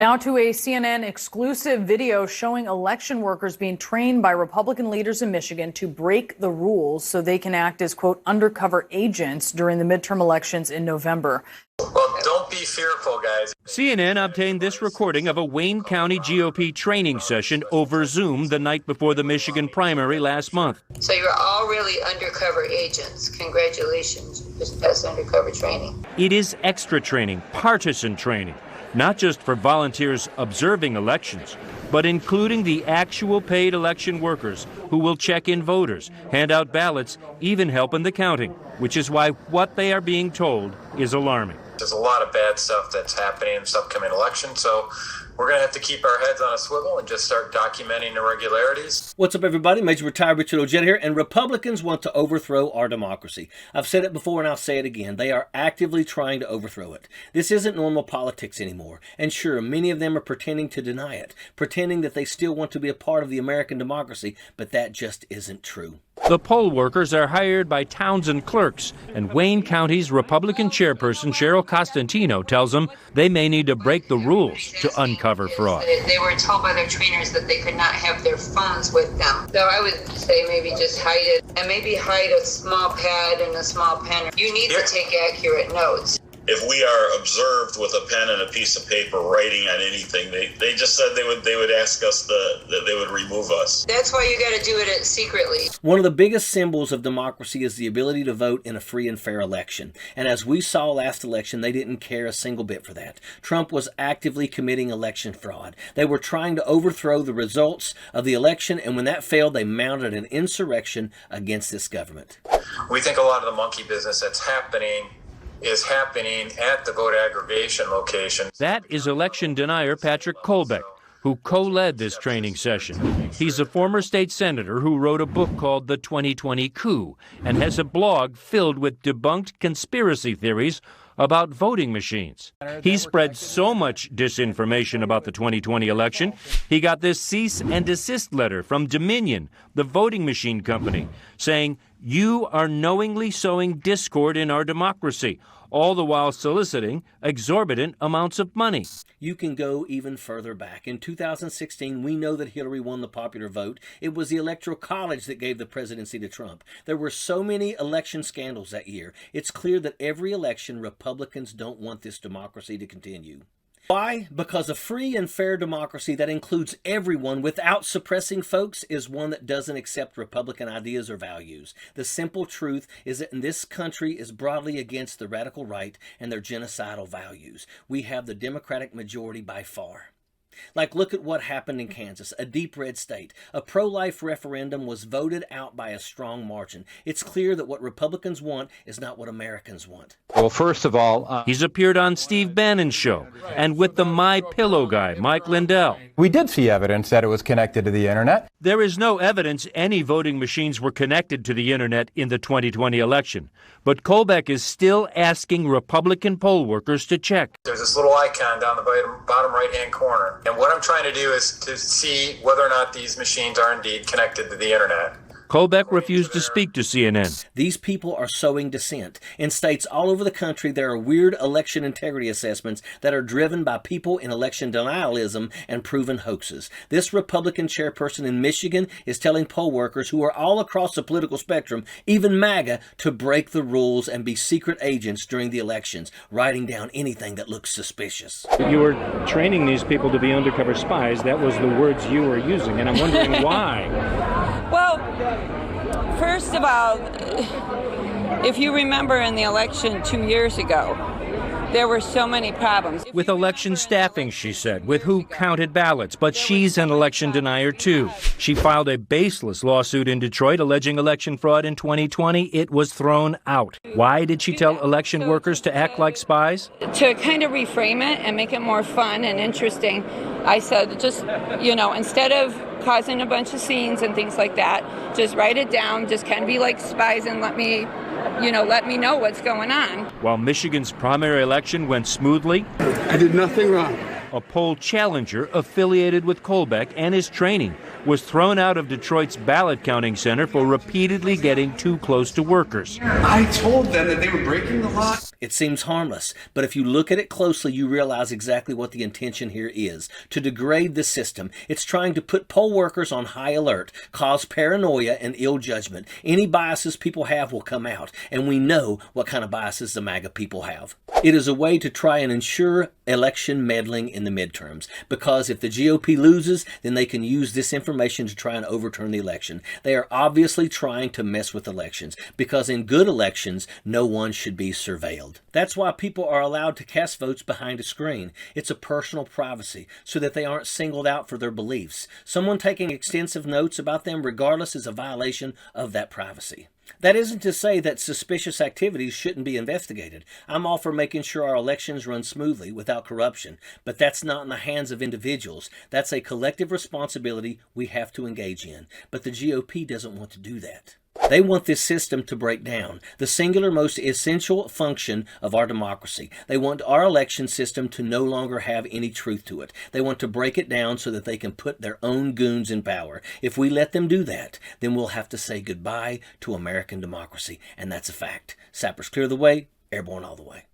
Now to a CNN exclusive video showing election workers being trained by Republican leaders in Michigan to break the rules so they can act as, quote, undercover agents during the midterm elections in November. Well, don't be fearful, guys. CNN obtained this recording of a Wayne County GOP training session over Zoom the night before the Michigan primary last month. So you're all really undercover agents. Congratulations. That's undercover training. It is extra training, partisan training. Not just for volunteers observing elections, but including the actual paid election workers who will check in voters, hand out ballots, even help in the counting, which is why what they are being told is alarming. There's a lot of bad stuff that's happening in this upcoming election, so we're going to have to keep our heads on a swivel and just start documenting irregularities. What's up, everybody? Major Retired Richard Ojeda here, and Republicans want to overthrow our democracy. I've said it before and I'll say it again. They are actively trying to overthrow it. This isn't normal politics anymore. And sure, many of them are pretending to deny it, pretending that they still want to be a part of the American democracy, but that just isn't true. The poll workers are hired by Townsend clerks, and Wayne County's Republican chairperson Cheryl Costantino tells them they may need to break the rules to uncover fraud. They were told by their trainers that they could not have their phones with them. So I would say maybe just hide it, and maybe hide a small pad and a small pen. You need to take accurate notes. If we are observed with a pen and a piece of paper writing on anything, they just said they would ask us that they would remove us. That's why you got to do it secretly. One of the biggest symbols of democracy is the ability to vote in a free and fair election. And as we saw last election, they didn't care a single bit for that. Trump was actively committing election fraud. They were trying to overthrow the results of the election, and when that failed, they mounted an insurrection against this government. We think a lot of the monkey business that's happening is happening at the vote aggregation location. That is election denier Patrick Colbeck, who co-led this training session. He's a former state senator who wrote a book called The 2020 Coup and has a blog filled with debunked conspiracy theories about voting machines. He spread so much disinformation about the 2020 election, he got this cease and desist letter from Dominion, the voting machine company, saying, "You are knowingly sowing discord in our democracy, all the while soliciting exorbitant amounts of money." You can go even further back. In 2016, we know that Hillary won the popular vote. It was the Electoral College that gave the presidency to Trump. There were so many election scandals that year. It's clear that every election, Republicans don't want this democracy to continue. Why? Because a free and fair democracy that includes everyone without suppressing folks is one that doesn't accept Republican ideas or values. The simple truth is that this country is broadly against the radical right and their genocidal values. We have the Democratic majority by far. Like, look at what happened in Kansas, a deep red state. A pro-life referendum was voted out by a strong margin. It's clear that what Republicans want is not what Americans want. Well, first of all, he's appeared on Steve Bannon's show and with the My Pillow guy, Mike Lindell. We did see evidence that it was connected to the internet. There is no evidence any voting machines were connected to the internet in the 2020 election. But Colbeck is still asking Republican poll workers to check. There's this little icon down the bottom right-hand corner. And what I'm trying to do is to see whether or not these machines are indeed connected to the internet. Colbeck refused to speak to CNN. These people are sowing dissent. In states all over the country, there are weird election integrity assessments that are driven by people in election denialism and proven hoaxes. This Republican chairperson in Michigan is telling poll workers who are all across the political spectrum, even MAGA, to break the rules and be secret agents during the elections, writing down anything that looks suspicious. You were training these people to be undercover spies. That was the words you were using, and I'm wondering why. Well, first of all, if you remember in the election 2 years ago, there were so many problems. With election staffing, she said, with who counted ballots. But she's an election denier, too. She filed a baseless lawsuit in Detroit alleging election fraud in 2020. It was thrown out. Why did she tell election workers to act like spies? To kind of reframe it and make it more fun and interesting, I said, just, instead of causing a bunch of scenes and things like that, just write it down, just kind of be like spies and let me know what's going on. While Michigan's primary election went smoothly, I did nothing wrong. A poll challenger affiliated with Kolbeck and his training was thrown out of Detroit's ballot counting center for repeatedly getting too close to workers. I told them that they were breaking the law. It seems harmless, but if you look at it closely, you realize exactly what the intention here is: to degrade the system. It's trying to put poll workers on high alert, cause paranoia and ill judgment. Any biases people have will come out, and we know what kind of biases the MAGA people have. It is a way to try and ensure election meddling in the midterms, because if the GOP loses, then they can use this information to try and overturn the election. They are obviously trying to mess with elections, because in good elections, no one should be surveilled. That's why people are allowed to cast votes behind a screen. It's a personal privacy, so that they aren't singled out for their beliefs. Someone taking extensive notes about them regardless is a violation of that privacy. That isn't to say that suspicious activities shouldn't be investigated. I'm all for making sure our elections run smoothly without corruption, but that's not in the hands of individuals. That's a collective responsibility we have to engage in. But the GOP doesn't want to do that. They want this system to break down, the singular most essential function of our democracy. They want our election system to no longer have any truth to it. They want to break it down so that they can put their own goons in power. If we let them do that, then we'll have to say goodbye to American democracy, and that's a fact. Sappers clear the way, airborne all the way.